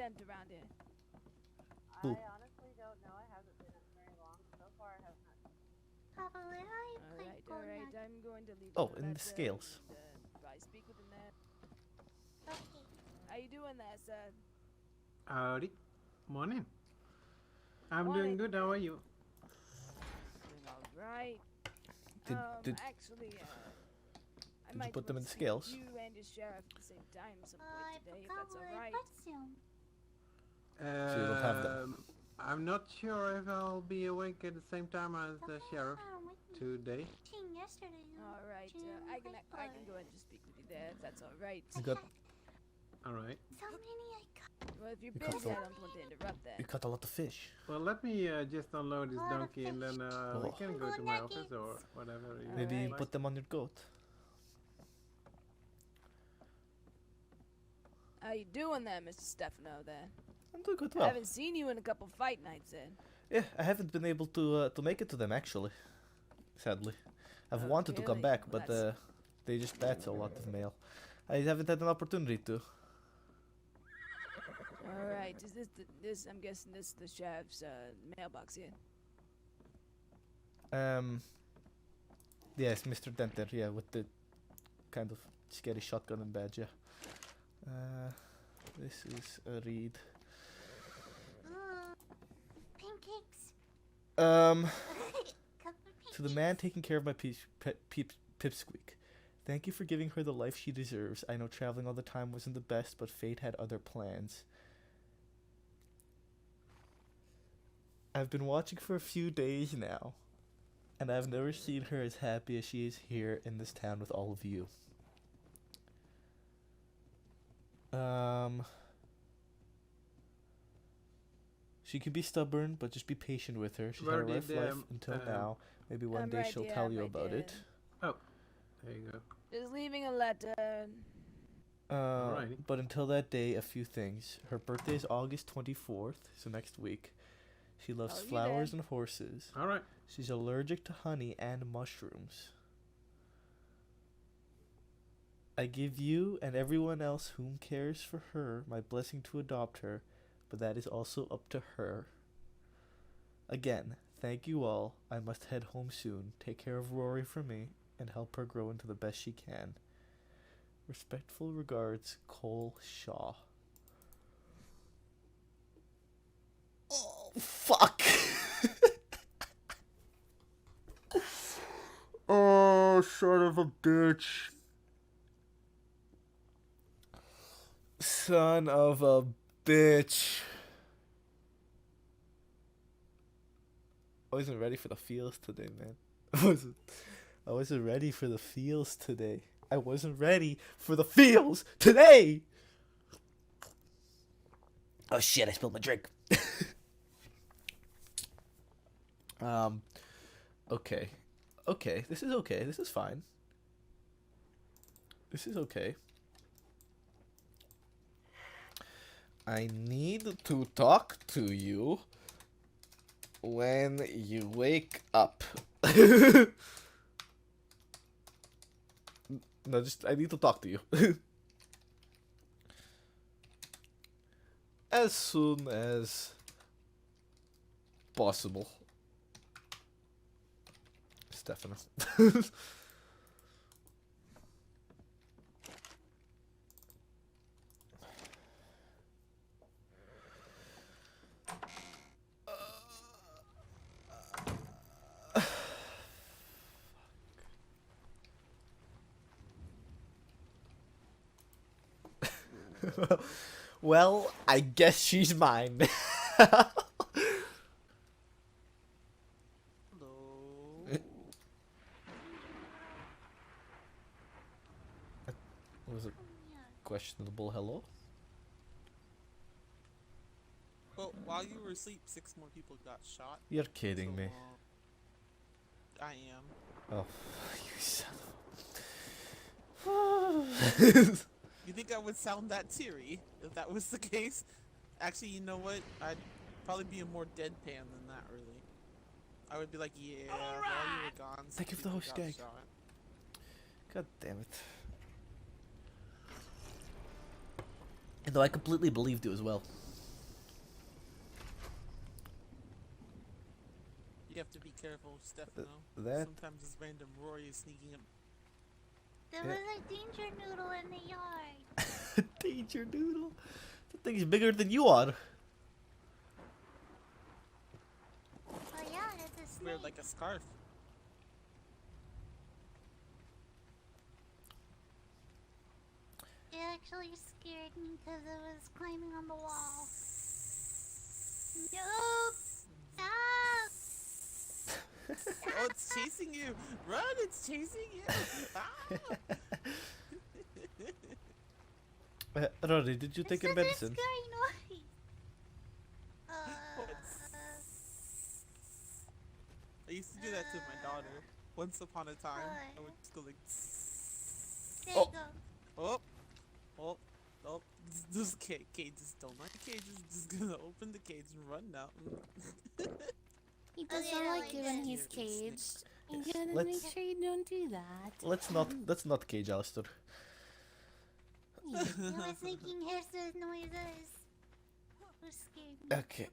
temp around here? I honestly don't know. I haven't been up very long. So far, I have not. Alright, I'm going to leave. Oh, and the scales. I speak with him there. Okay. How you doing there, sir? Howdy. Morning. I'm doing good. How are you? Doing alright. Actually, I might put them in speak scales? with you and your sheriff at the same time some point today, if that's alright. So you don't have them. I'm not sure if I'll be awake at the same time as the sheriff today. Alright, I can go ahead and just speak with you there, if that's alright. You got. Alright. Well, if you're You cut busy, I the- don't want to interrupt that. You caught a lot of fish. Well, let me just unload this donkey and then we can go to my office or whatever. You Maybe like. put them on your goat. How you doing there, Mr. Stefano there? I'm doing good I well. haven't seen you in a couple fight nights then. Yeah, I haven't been able to make it to them actually. Sadly, I've wanted to come really? back, Well, but they just batch a lot of mail. I haven't had an opportunity to. Alright, is this I'm guessing this the sheriff's mailbox here? Yes, Mr. Denter, yeah, with the kind of scary shotgun and badge, yeah. This is a read. Pancakes. To the man taking care of my pipsqueak. Thank you for giving her the life she deserves. I know traveling all the time wasn't the best, but fate had other plans. I've been watching for a few days now, and I've never seen her as happy as she is here in this town with all of you. She can be stubborn, but just be patient with her. She's had a rough life until now. Maybe one I'm day right she'll here, tell you my about dear. it. Oh, there you go. Just leaving a letter. Alrighty. But until that day, a few things. Her birthday is August 24th, so next week. She loves Oh, you flowers there. and horses. Alright. She's allergic to honey and mushrooms. I give you and everyone else whom cares for her my blessing to adopt her, but that is also up to her. Again, thank you all. I must head home soon. Take care of Rory for me and help her grow into the best she can. Respectful regards, Cole Shaw. Oh, fuck! Oh, son of a bitch. Son of a bitch. I wasn't ready for the feels today, man. I wasn't ready for the feels today. I wasn't ready for the feels today. Oh shit, I spilled my drink. Okay. Okay, this is okay. This is fine. This is okay. I need to talk to you when you wake up. No, just, I need to talk to you. As soon as possible. Stefano. Well, I guess she's mine. Hello. Was it questionable hello? Well, while you were asleep, 6 more people got shot. You're kidding me. I am. Oh, you son of You think I would sound that teary if that was the case? Actually, you know what? I'd probably be a more deadpan than that, really. I would be like, yeah, while you were gone, Thank you for the people host got gag. shot. God damn it. And though I completely believed you as well. You have to be careful, Stefano. that- Sometimes this random Rori is sneaking up. There was a danger noodle in the yard. Danger Doodle. That thing's bigger than you are. Oh yeah, it's a Wear snake. like a scarf. It actually scared me because it was climbing on the wall. Nope! Stop! Oh, it's chasing you! Run! It's chasing you! Ah! Rory, did you take your medicine? It's scary noise. I used to do that to my daughter. Once upon a time, I would just go like. There you go. Oh! Those cages don't like cages. Just gonna open the cage and run now. He doesn't yeah, like like it when this. he's caged. You gotta Let's- make sure you don't do that. Let's not cage Alistair. It was making hairstyle noises. It was scared me. Okay,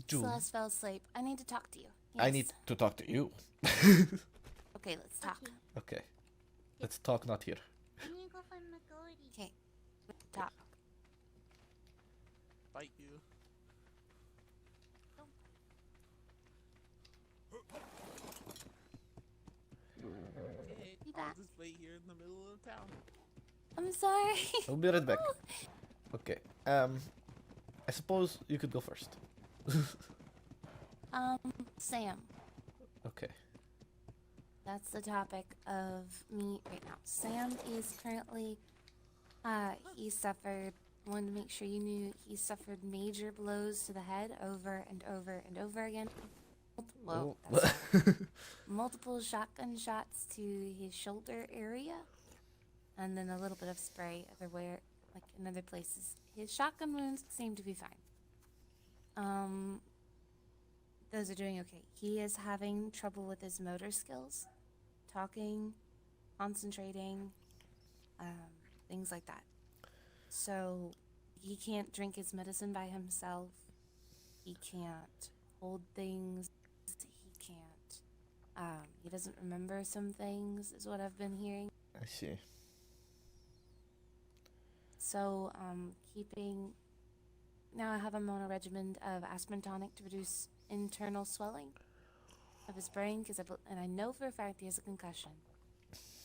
June, Celeste fell asleep. I need to talk to you. I Yes. need to talk to you. Okay, let's talk. Okay. Okay, let's talk not here. I need to go find Magori. Okay, talk. Bite you. Okay, You I'll back? just wait here in the middle of town. I'm sorry. I'll be right back. Okay, I suppose you could go first. Sam. Okay. That's the topic of me right now. Sam is currently, he suffered, wanted to make sure you knew, he suffered major blows to the head over and over and over again. Whoa, Oh. that's multiple shotgun shots to his shoulder area, and then a little bit of spray everywhere, like in other places. His shotgun wounds seem to be fine. Those are doing okay. He is having trouble with his motor skills, talking, concentrating, things like that. So he can't drink his medicine by himself. He can't hold things. He can't. He doesn't remember some things, is what I've been hearing. I see. So, keeping. Now I have him on a regimen of aspirin tonic to reduce internal swelling of his brain, and I know for a fact he has a concussion.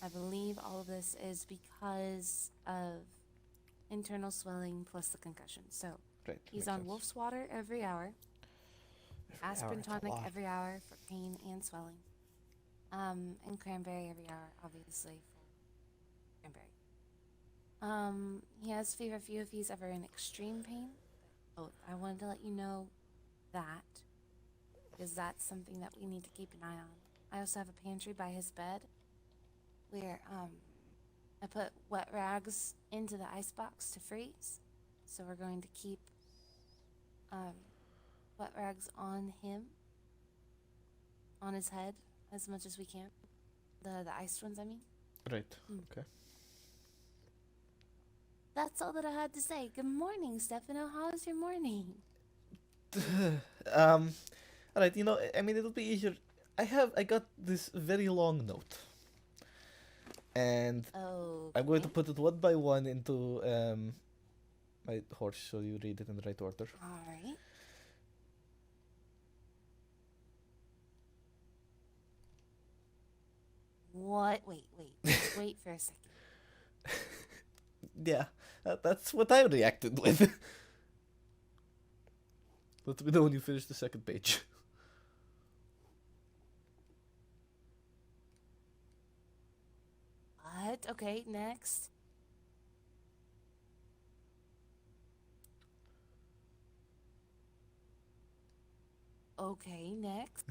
I believe all of this is because of internal swelling plus the concussion. So Right. he's makes on sense. wolf's water every hour, Every aspirin hour, it's a tonic lot. every hour for pain and swelling, and cranberry every hour, obviously for cranberry. He has fever if he's ever in extreme pain. Oh, I wanted to let you know that, because that's something that we need to keep an eye on. I also have a pantry by his bed where I put wet rags into the icebox to freeze. So we're going to keep wet rags on him, on his head, as much as we can. The iced ones, I mean. Right. Mm. Okay. That's all that I had to say. Good morning, Stefano. How was your morning? Alright, I mean, it'll be easier. I got this very long note. And Oh. I'm going to put it one by one into my horse so you read it in the right order. Alright. What? Wait. Wait for a second. Yeah, that's what I reacted with. Let me know when you finish the second page. What? Okay, next. Okay, next.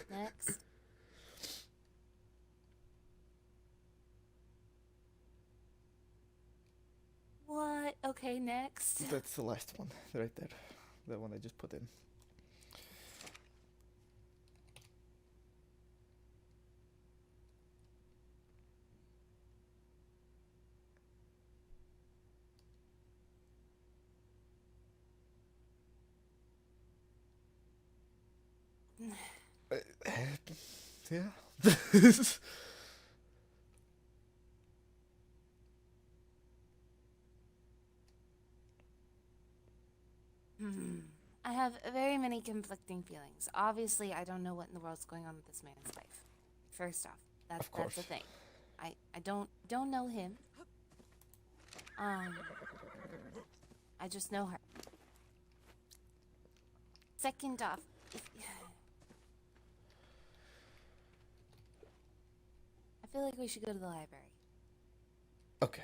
Next. What? Okay, next. That's the last one, right there. The one I just put in. Yeah. I have very many conflicting feelings. Obviously, I don't know what in the world's going on with this man's life. First off, that's the thing. I don't know him. I just know her. Second off, I feel like we should go to the library. Okay.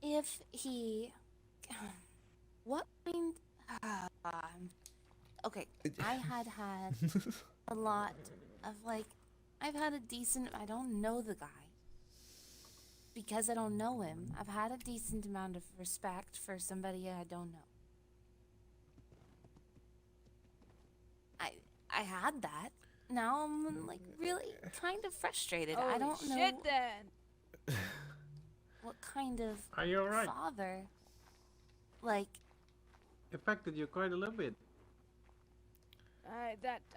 If he... What kind... okay, I had a lot of, like... I've had a decent... I don't know the guy. Because I don't know him, I've had a decent amount of respect for somebody I don't know. I had that. Now I'm, like, really kind of frustrated. I don't know... shit, then! What kind of Are you alright? father, like... Affected you quite a little bit.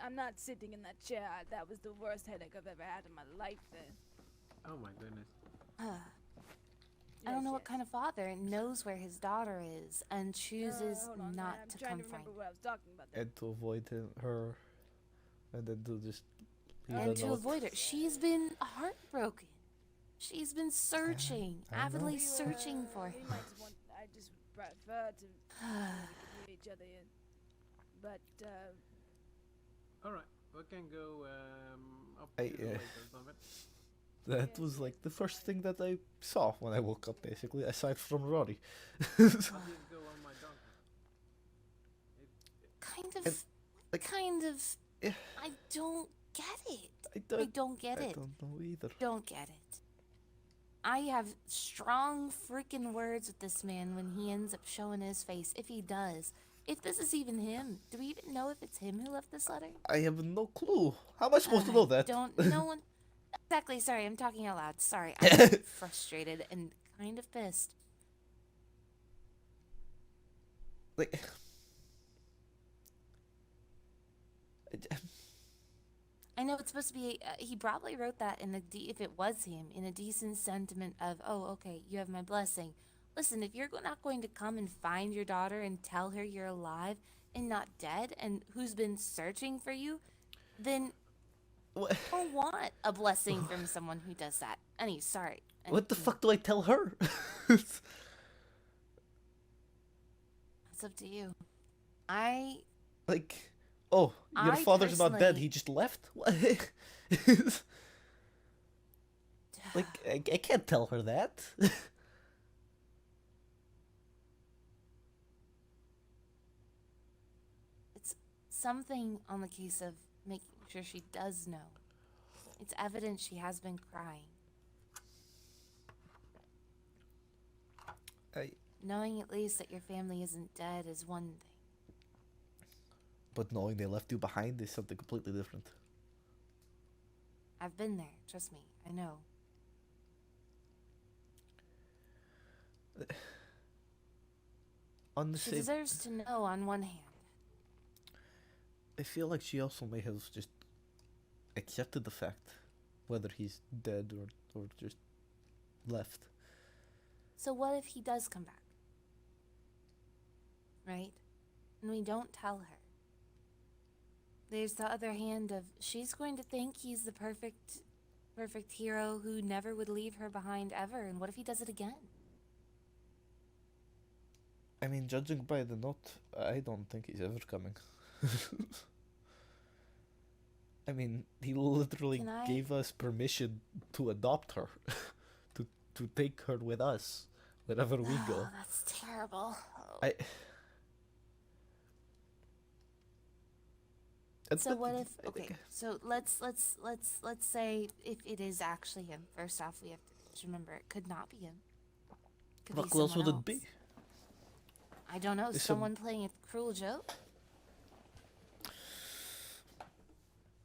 I'm not sitting in that chair. That was the worst headache I've ever had in my life then. Oh my goodness. I don't know what kind of father knows where his daughter is and chooses hold on, not I'm to trying come to find remember her. what I was talking about there. And to avoid her. And then to just leave And a to note. avoid her. She's been heartbroken. She's been searching, I know. avidly searching for him. I just prefer to give each other in. But, Alright, we can go up I, to the lake or something. That was like the first thing that I saw when I woke up, basically, aside from Rori. I'll just go on my donkey. Kind of, Yeah. I don't get it. I don't get it. I don't know either. Don't get it. I have strong freaking words with this man when he ends up showing his face, if he does. If this is even him. Do we even know if it's him who left this letter? I have no clue. How am I supposed to know that? No one... Exactly, sorry, I'm talking out loud. Sorry, I'm frustrated and kind of pissed. Like... I know it's supposed to be... he probably wrote that in if it was him, in a decent sentiment of, oh, okay, you have my blessing. Listen, if you're not going to come and find your daughter and tell her you're alive and not dead and who's been searching for you, then What? I don't want a blessing from someone who does that. Sorry. What the fuck do I tell her? It's up to you. Like, oh, your I father's not dead, personally- he just left? What? Like, I can't tell her that. It's something on the case of making sure she does know. It's evident she has been crying. Knowing at least that your family isn't dead is one thing. But knowing they left you behind is something completely different. I've been there, trust me, I know. On the She same, deserves to know on one hand. I feel like she also may have just accepted the fact, whether he's dead or just left. So what if he does come back? Right? And we don't tell her. There's the other hand of she's going to think he's the perfect hero who never would leave her behind ever, and what if he does it again? I mean, judging by the note, I don't think he's ever coming. I mean, he literally Can I- gave us permission to adopt her, to take her with us wherever we go. Oh, that's terrible. So what if? Okay, so let's say if it is actually him. First off, we have to remember it could not be him. Could What be else would someone it be? I don't know. It's Someone playing a cruel joke.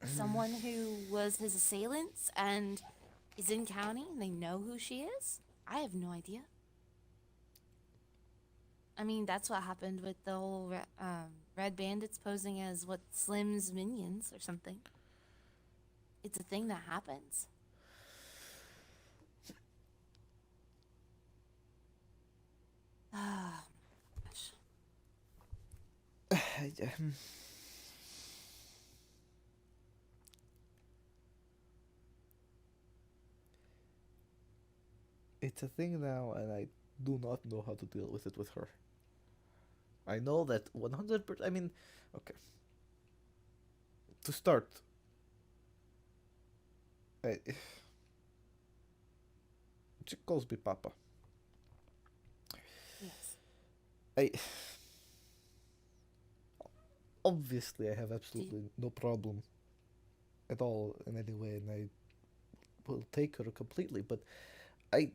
someone who was his assailants and is in county and they know who she is? I have no idea. I mean, that's what happened with the whole Red Bandits posing as what Slim's minions or something. It's a thing that happens. Ah, gosh. It's a thing now, and I do not know how to deal with it with her. I know that 100%. I mean, okay. To start, she calls me Papa. Yes. Obviously, I have absolutely no problem at all in any way, and I will take her completely. But I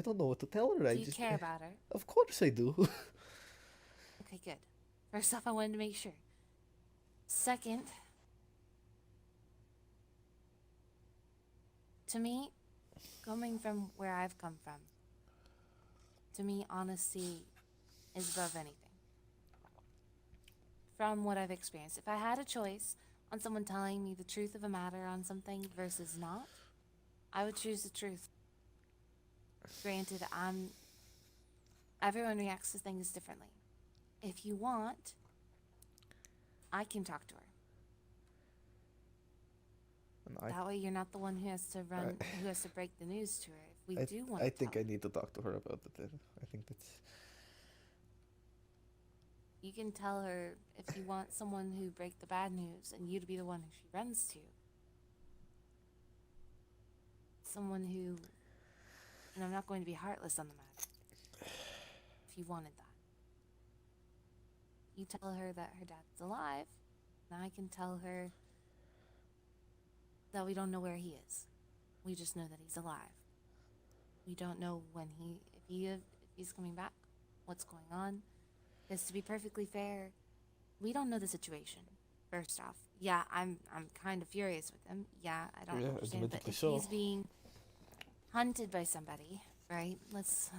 don't know what to tell her. Do you care about her? Of course I do. Okay, good. First off, I wanted to make sure. Second, to me, coming from where I've come from, to me, honesty is above anything. From what I've experienced, if I had a choice on someone telling me the truth of a matter on something versus not, I would choose the truth. Granted, everyone reacts to things differently. If you want, I can talk to her. That way you're not the one who has to who has to break the news to her. If we do want to I think I need to talk to her about it then. I think that's... You can tell her if you want someone who break the bad news and you to be the one who she runs to. Someone who... And I'm not going to be heartless on the matter. If you wanted that. You tell her that her dad's alive, and I can tell her that we don't know where he is. We just know that he's alive. We don't know when if he's coming back, what's going on. Because to be perfectly fair, we don't know the situation. First off, yeah, I'm kind of furious with him. Yeah, I don't understand, but if he's being hunted by somebody, right? Let's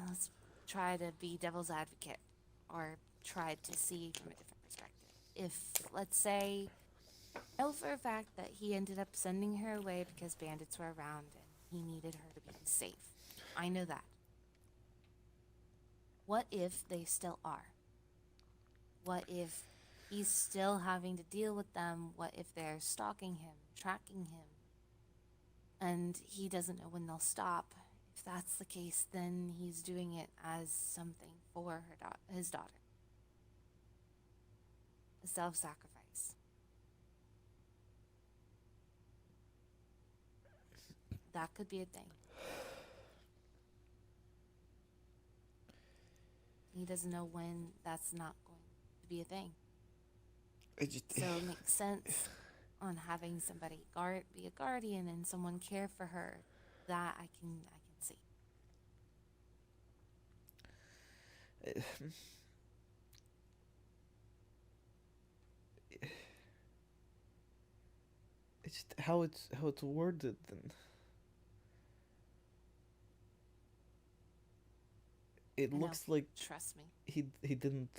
try to be devil's advocate, or try to see from a different perspective. If, let's say, I know for a fact that he ended up sending her away because bandits were around and he needed her to be safe. I know that. What if they still are? What if he's still having to deal with them? What if they're stalking him, tracking him, and he doesn't know when they'll stop? If that's the case, then he's doing it as something for his daughter. A self-sacrifice. That could be a thing. He doesn't know when that's not going to be a thing. So it makes sense on having somebody be a guardian and someone care for her. That I can see. It's just how it's worded then. It looks like, trust me, he didn't,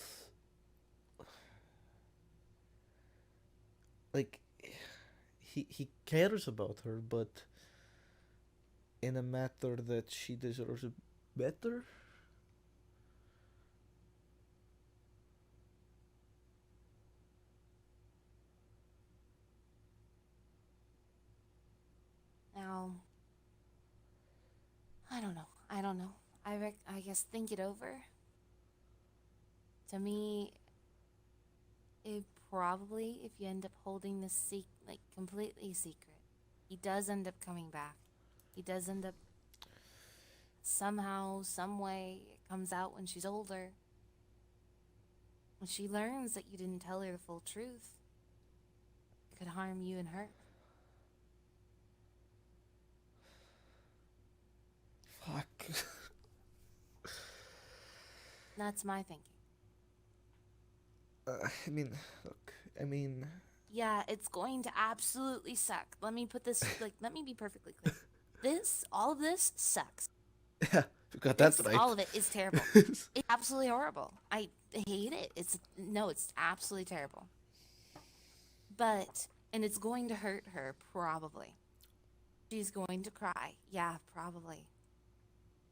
like, he cares about her, but in a matter that she deserves better. Now, I don't know. I guess think it over. To me, it probably, if you end up holding this completely secret, he does end up coming back. He does end up somehow, some way, it comes out when she's older. When she learns that you didn't tell her the full truth, it could harm you and her. Fuck. That's my thinking. I mean, look, Yeah, it's going to absolutely suck. Let me put this, like, let me be perfectly clear. All of this sucks. Yeah, you got that right. All of it is terrible. It's absolutely horrible. I hate it. It's absolutely terrible. And it's going to hurt her, probably. She's going to cry. Yeah, probably.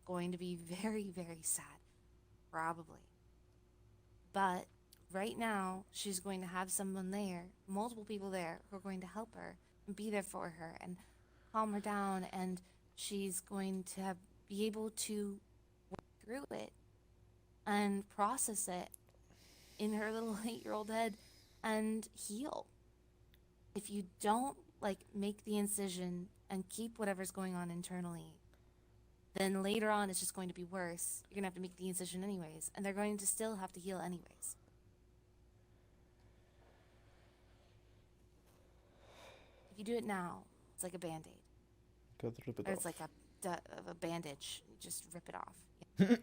Going to be very, very sad. Probably. But right now, she's going to have someone there, multiple people there, who are going to help her and be there for her and calm her down, and she's going to be able to work through it and process it in her little 8-year-old head and heal. If you don't, like, make the incision and keep whatever's going on internally, then later on it's just going to be worse. You're going to have to make the incision anyways, and they're going to still have to heal anyways. If you do it now, it's like a Band-Aid. Gotta rip it Or off. it's like a bandage. You just rip it off. Yeah.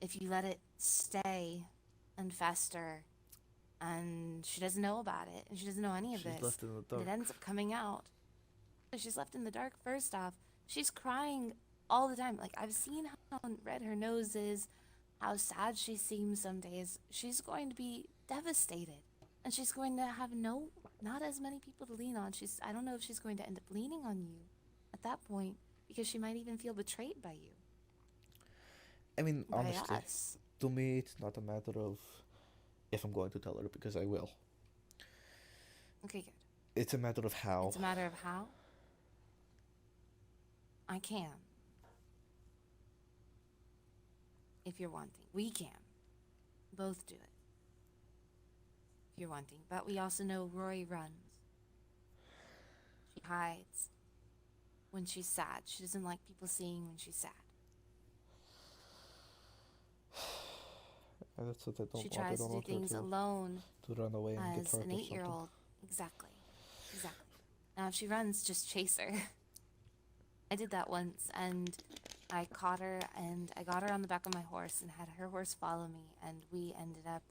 If you let it stay and fester, and she doesn't know about it, and she doesn't know any of She's this, left in the dark. and it ends up coming out. She's left in the dark. First off, she's crying all the time. Like, I've seen how red her nose is, how sad she seems some days. She's going to be devastated, and she's going to have not as many people to lean on. I don't know if she's going to end up leaning on you at that point, because she might even feel betrayed by you. I mean, By honestly, us. to me, it's not a matter of if I'm going to tell her, because I will. Okay, good. It's a matter of how. It's a matter of how. I can. If you're wanting. We can. Both do it. If you're wanting. But we also know Rori runs. She hides when she's sad. She doesn't like people seeing when she's sad. And that's what I don't She want. I tries don't to do want her things alone to run away and get as hurt an or something. 8-year-old. Exactly. Now, if she runs, just chase her. I did that once, and I caught her, and I got her on the back of my horse and had her horse follow me, and we ended up...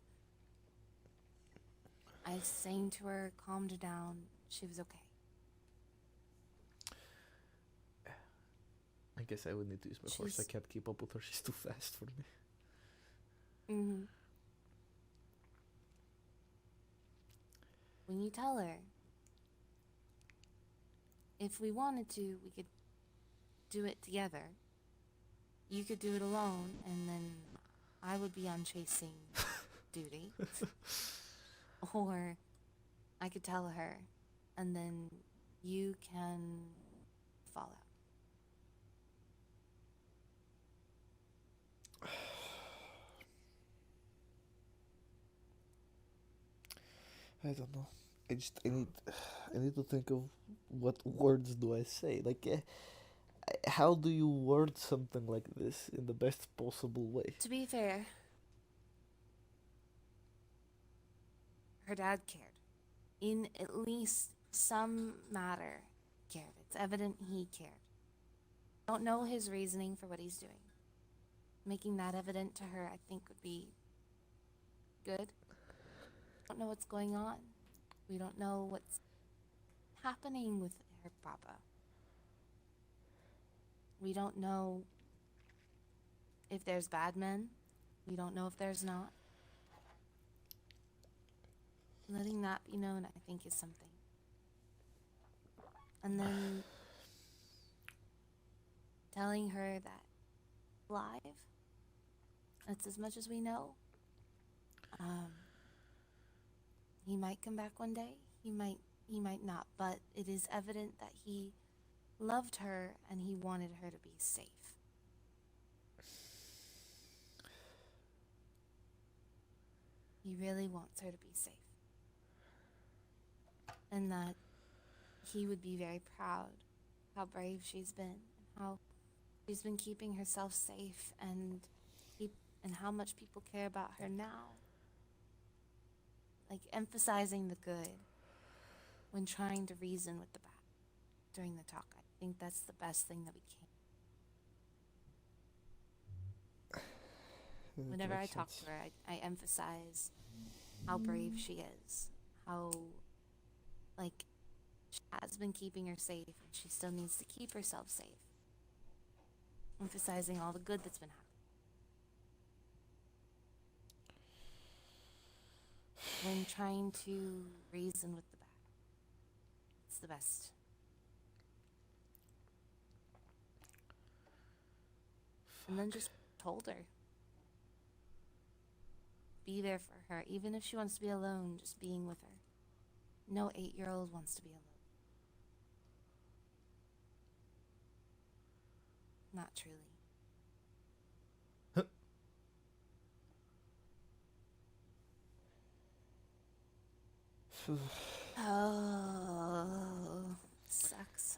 I sang to her, calmed her down. She was okay. I guess I would need to use my horse. I can't keep up with her. She's too fast for me. Mm-hmm. When you tell her, if we wanted to, we could do it together. You could do it alone, and then I would be on chasing duty. Or I could tell her, and then you can follow. I don't know. I need to think of what words do I say. Like, how do you word something like this in the best possible way? To be fair, her dad cared. In at least some matter, cared. It's evident he cared. Don't know his reasoning for what he's doing. Making that evident to her, I think, would be good. Don't know what's going on. We don't know what's happening with her papa. We don't know if there's bad men. We don't know if there's not. Letting that be known, I think, is something. And then telling her that live, that's as much as we know. He might come back one day. He might not. But it is evident that he loved her and he wanted her to be safe. He really wants her to be safe. And that he would be very proud how brave she's been, and how she's been keeping herself safe, and how much people care about her now. Like, emphasizing the good when trying to reason with the bad during the talk. I think that's the best thing that we can. Whenever I talk to her, I emphasize how brave she is, how, like, she has been keeping her safe, and she still needs to keep herself safe. Emphasizing all the good that's been happening. When trying to reason with the bad. It's the best. And then just told her. Be there for her, even if she wants to be alone, just being with her. No 8-year-old wants to be alone. Not truly. Oh, sucks.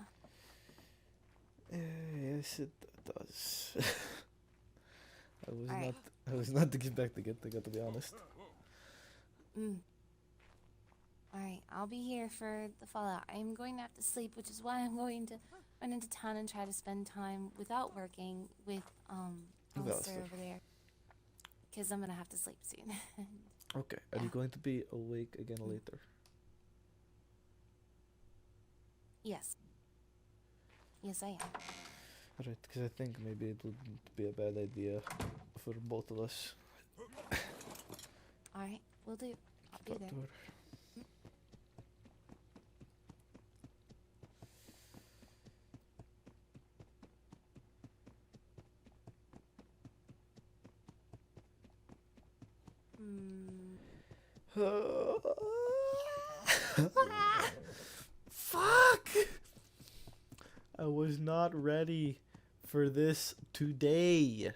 Yes, it does. Alright. I was not to get back to get to be honest. Alright, I'll be here for the fallout. I'm going to have to sleep, which is why I'm going to run into town and try to spend time without working with Alistair over there. Because I'm gonna have to sleep soon. Okay, are you going to be awake again later? Yes. Yes, I am. Alright, because I think maybe it wouldn't be a bad idea for both of us. Alright, we'll do. I'll be Talk there. to her. Fuck! I was not ready for this today.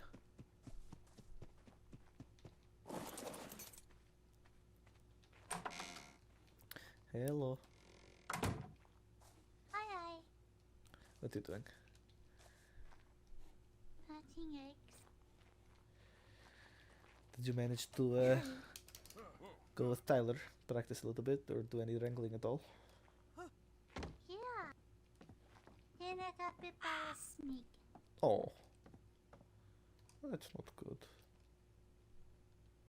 Hello. Hi. What are you doing? Hatching eggs. Did you manage to go with Tyler, practice a little bit, or do any wrangling at all? Yeah. Then I got bit by a snake. Oh. That's not good.